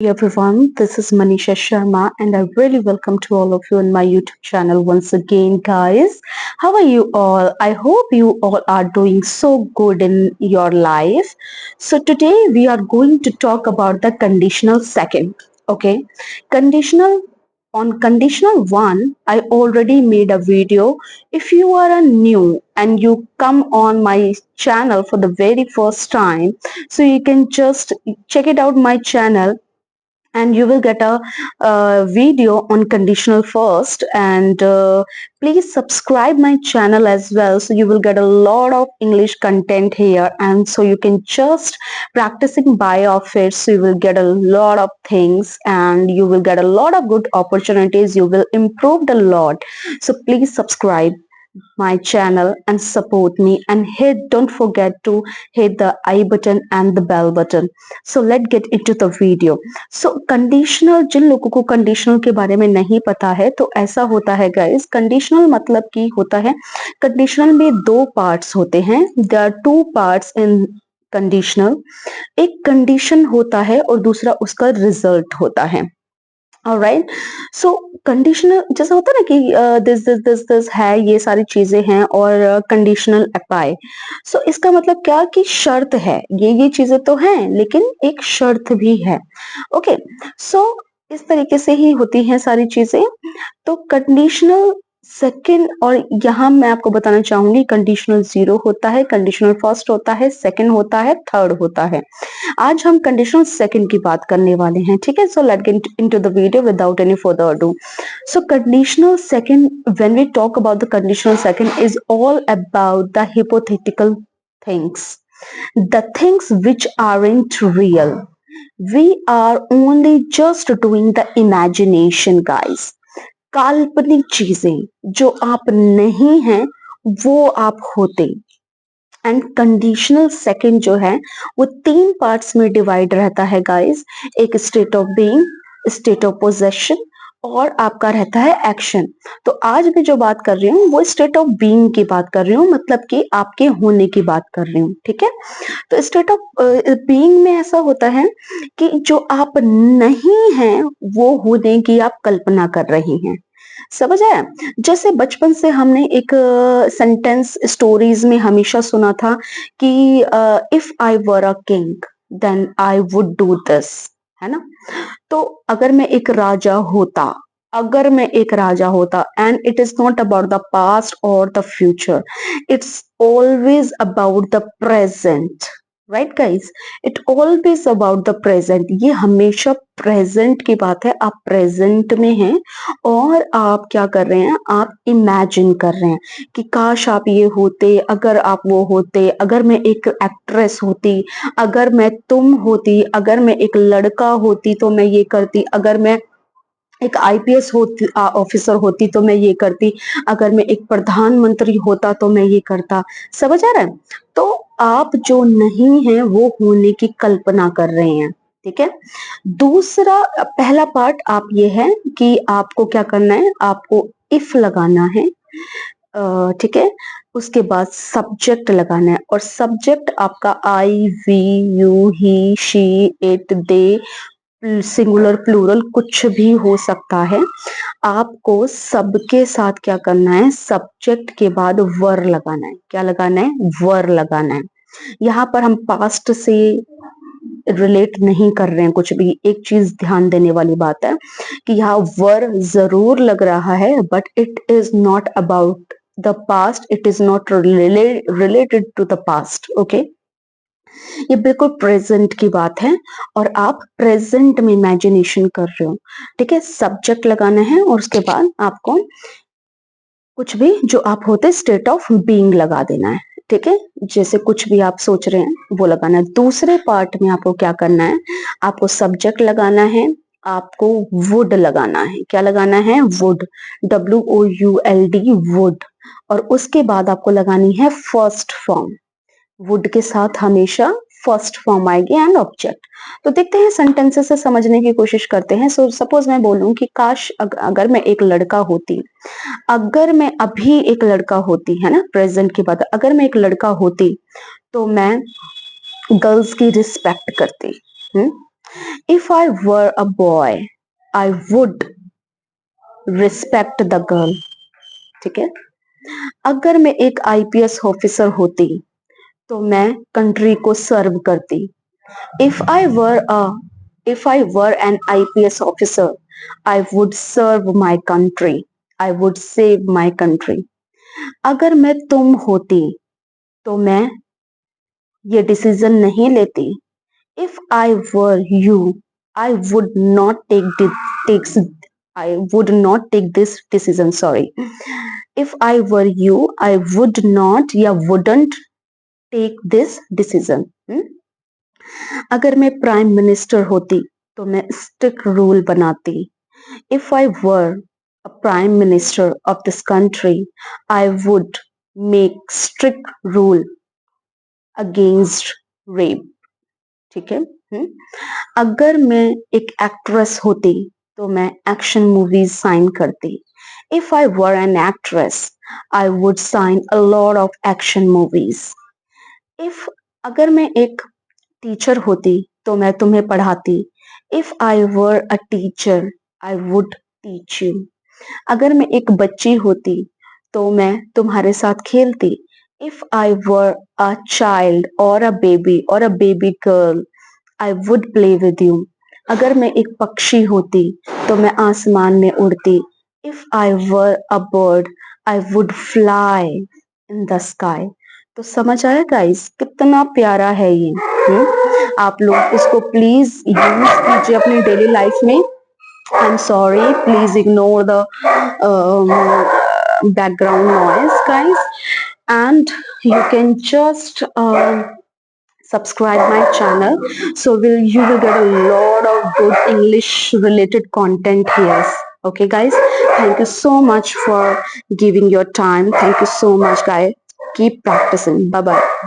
Hey everyone, this is Manisha Sharma and I really welcome to all of you on my YouTube channel once again guys. How are you all? I hope you all are doing so good in your life. So today we are going to talk about the conditional second. Okay, conditional on conditional one, I already made a video. If you are a new and you come on my channel for the very first time, so you can just check it out my channel and you will get a video on conditional first and please subscribe my channel as well, so you will get a lot of English content here and so you can just practicing by of it, so you will get a lot of things and you will get a lot of good opportunities, you will improve a lot. So please subscribe my channel and support me and don't forget to hit the I button and the bell button. So let's get into the video. So conditional, जिन लोगों को conditional के बारे में नहीं पता है तो ऐसा होता है गाइस, कंडीशनल मतलब की होता है, कंडीशनल में दो पार्ट्स होते हैं, there are two parts in conditional. एक कंडीशन होता है और दूसरा उसका रिजल्ट होता है। ऑलराइट, सो कंडीशनल जैसा होता है ना कि दिस है, ये सारी चीजें हैं और कंडीशनल अप्लाई। सो इसका मतलब क्या कि शर्त है, ये चीजें तो हैं लेकिन एक शर्त भी है। ओके, सो इस तरीके से ही होती हैं सारी चीजें। तो कंडीशनल सेकंड, और यहाँ मैं आपको बताना चाहूंगी कंडीशनल जीरो होता है, कंडीशनल फर्स्ट होता है, सेकंड होता है, थर्ड होता है। आज हम कंडीशनल सेकंड की बात करने वाले हैं, ठीक है। So let's get into the video without any further ado. So conditional second, when we talk about the conditional second, is all about the hypothetical things, the things which aren't real. We are only just doing the imagination, guys. काल्पनिक चीजें जो आप नहीं हैं वो आप होते। And conditional second जो है वो तीन पार्ट्स में डिवाइड रहता है गाइस। एक state of being, state of possession और आपका रहता है एक्शन। तो आज मैं जो बात कर रही हूँ वो स्टेट ऑफ बीइंग की बात कर रही हूँ, मतलब कि आपके होने की बात कर रही हूँ, ठीक है। तो स्टेट ऑफ बीइंग में ऐसा होता है कि जो आप नहीं हैं वो होने की आप कल्पना कर रही हैं। समझ आया? जैसे बचपन से हमने एक सेंटेंस स्टोरीज में हमेशा सुना था कि if I were a king then I would do this, है ना। तो अगर मैं एक राजा होता, अगर मैं एक राजा होता, and it is not about the past और the future, it's always about the present. Right guys, it always about the present. ये हमेशा प्रेजेंट की बात है, आप प्रेजेंट में हैं और आप क्या कर रहे हैं, आप इमेजिन कर रहे हैं कि काश आप ये होते, अगर आप वो होते, अगर मैं एक एक्ट्रेस होती, अगर मैं तुम होती, अगर मैं एक लड़का होती तो मैं ये करती, अगर मैं एक आईपीएस होती ऑफिसर होती तो मैं ये करती, अगर मैं एक प्रधानमंत्री होता तो मैं ये करता। समझ आ रहा है? तो आप जो नहीं है वो होने की कल्पना कर रहे हैं, ठीक है। दूसरा, पहला पार्ट आप ये है कि आपको क्या करना है, आपको इफ लगाना है, ठीक है। उसके बाद सब्जेक्ट लगाना है और सब्जेक्ट आपका I, we, you, he, she, it, they, singular plural कुछ भी हो सकता है। आपको सबके साथ क्या करना है, सब्जेक्ट के बाद वर लगाना है। क्या लगाना है? वर लगाना है। यहाँ पर हम पास्ट से रिलेट नहीं कर रहे हैं कुछ भी। एक चीज ध्यान देने वाली बात है कि यहाँ वर जरूर लग रहा है but it is not about the past, it is not related to the past. Okay, ये बिल्कुल प्रेजेंट की बात है और आप प्रेजेंट में इमेजिनेशन कर रहे हो, ठीक है। सब्जेक्ट लगाना है और उसके बाद आपको कुछ भी जो आप होते स्टेट ऑफ बीइंग लगा देना है, ठीक है। जैसे कुछ भी आप सोच रहे हैं वो लगाना है। दूसरे पार्ट में आपको क्या करना है, आपको सब्जेक्ट लगाना है, आपको वुड लगाना है। क्या लगाना है? Would, WOULD, would. और उसके बाद आपको लगानी है फर्स्ट फॉर्म। वुड के साथ हमेशा फर्स्ट फॉर्म आएगी एंड ऑब्जेक्ट। तो देखते हैं, सेंटेंसेस से समझने की कोशिश करते हैं। सो सपोज मैं बोलूं कि काश अगर मैं एक लड़का होती, अगर मैं अभी एक लड़का होती, है ना, प्रेजेंट की बात है, अगर मैं एक लड़का होती तो मैं गर्ल्स की रिस्पेक्ट करती। If I were a boy, I would respect the girl. ठीक है. अगर मैं एक आईपीएस ऑफिसर होती तो मैं कंट्री को सर्व करती. If I were a if I were an IPS officer, I would serve my country. I would save my country. अगर मैं तुम होती तो मैं ये डिसीजन नहीं लेती. If I were you, I would not takes I would not take this decision. Sorry. If I were you, I would not या wouldn't take this decision. अगर मैं प्राइम मिनिस्टर होती तो मैं स्ट्रिक्ट रूल बनाती. If I were a prime minister of this country, I would make strict rule against rape. ठीक है. अगर मैं एक एक्ट्रेस होती तो मैं एक्शन मूवीज साइन करती. If I were an actress, I would sign a lot of action movies. If अगर मैं एक टीचर होती तो मैं तुम्हें पढ़ाती. If I were a teacher, I would teach you. अगर मैं एक बच्ची होती तो मैं तुम्हारे साथ खेलती. If I were a child or a baby girl, I would play with you. अगर मैं एक पक्षी होती तो मैं आसमान में उड़ती. If I were a bird, I would fly in the sky. तो समझ आया गाइस कितना प्यारा है ये. आप लोग इसको प्लीज यूज कीजिए अपनी डेली लाइफ में. I'm sorry, please ignore the background noise, guys, and you can just subscribe my channel, so you will get a lot of good English related content here. Okay, guys, thank you so much for giving your time. Thank you so much, guys. Keep practicing. Bye bye.